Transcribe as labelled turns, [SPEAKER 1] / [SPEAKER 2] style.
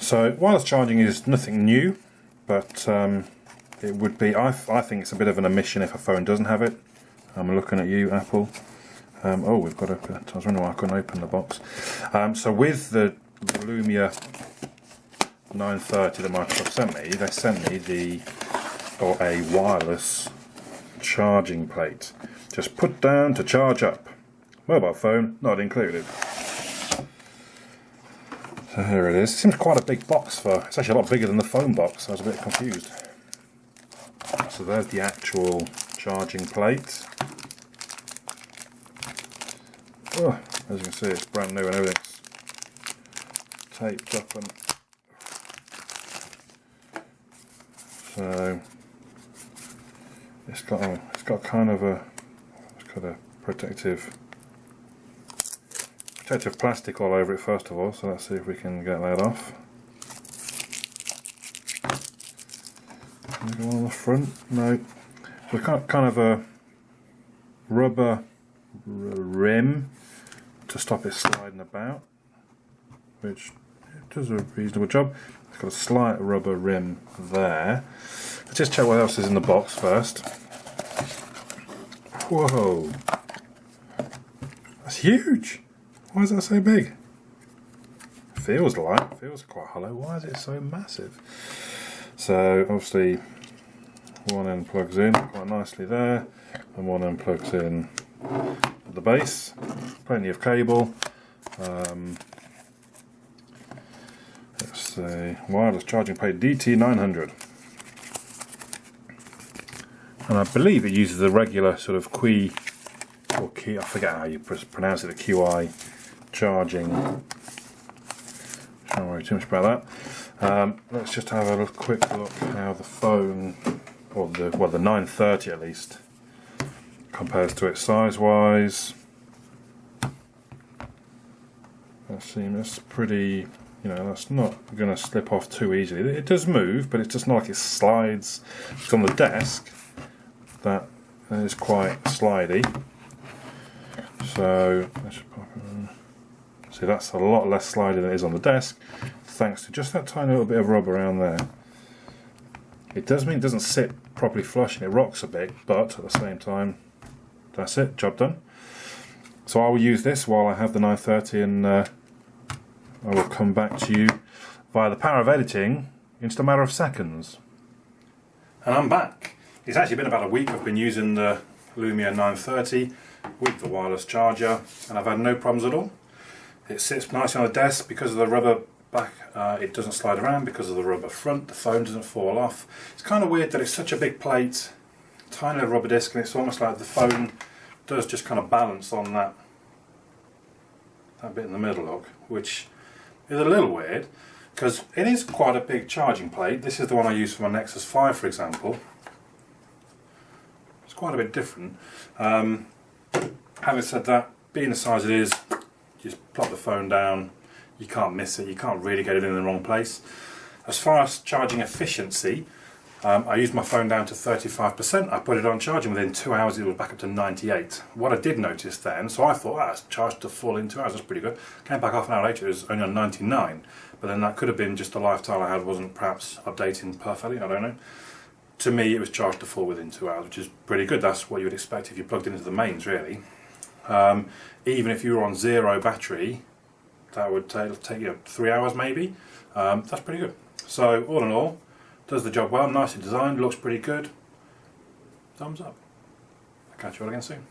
[SPEAKER 1] So wireless charging is nothing new, but it would be, I think it's a bit of an omission if a phone doesn't have it. I'm looking at you, Apple. Oh, we've got I was wondering why I couldn't open the box. So with the Lumia 930 that Microsoft sent me, they sent me a wireless charging plate. Just put down to charge up. Mobile phone not included. So here it is. It seems quite a big box it's actually a lot bigger than the phone box. I was a bit confused. So there's the actual charging plate. Oh, as you can see, it's brand new and everything's taped up, and so it's got kind of a protective plastic all over it first of all. So let's see if we can get that off. Can we go on the front? No. We've got kind of a rubber rim to stop it sliding about, which does a reasonable job. It's got a slight rubber rim there. Let's just check what else is in the box first. Whoa, that's huge. Why is that so big? Feels quite hollow. Why is it so massive? So obviously one end plugs in quite nicely there, and one end plugs in at the base. Plenty of cable. It's a wireless charging plate DT-900, and I believe it uses the regular sort of key, I forget how you pronounce it, the QI charging. Don't worry too much about that. Let's just have a quick look how the phone, or the 930 at least, compares to it size-wise. That seems pretty, that's not going to slip off too easily. It does move, but it's just not like it slides. It's on the desk. That is quite slidey. So let's just pop it on. See, that's a lot less slidey than it is on the desk, thanks to just that tiny little bit of rubber around there. It does mean it doesn't sit properly flush and it rocks a bit, but at the same time, that's it, job done. So I will use this while I have the 930, and I will come back to you via the power of editing in just a matter of seconds. And I'm back. It's actually been about a week I've been using the Lumia 930 with the wireless charger, and I've had no problems at all. It sits nicely on the desk because of the rubber back. It doesn't slide around because of the rubber front. The phone doesn't fall off. It's kind of weird that it's such a big plate, tiny little rubber disc, and it's almost like the phone does just kind of balance on that bit in the middle, look, which is a little weird because it is quite a big charging plate. This is the one I use for my Nexus 5, for example. It's quite a bit different. Having said that, being the size it is, just plop the phone down, you can't miss it, you can't really get it in the wrong place. As far as charging efficiency, I used my phone down to 35%, I put it on charging, within 2 hours it was back up to 98. What I did notice then, so I thought, it's charged to full in 2 hours, that's pretty good. Came back half an hour later, it was only on 99, but then that could have been just the lifestyle I had wasn't perhaps updating perfectly, I don't know. To me it was charged to full within 2 hours, which is pretty good. That's what you would expect if you plugged into the mains, really. Even if you were on zero battery, that would take you 3 hours maybe. That's pretty good. So all in all, does the job well, nicely designed, looks pretty good. Thumbs up. I'll catch you all again soon.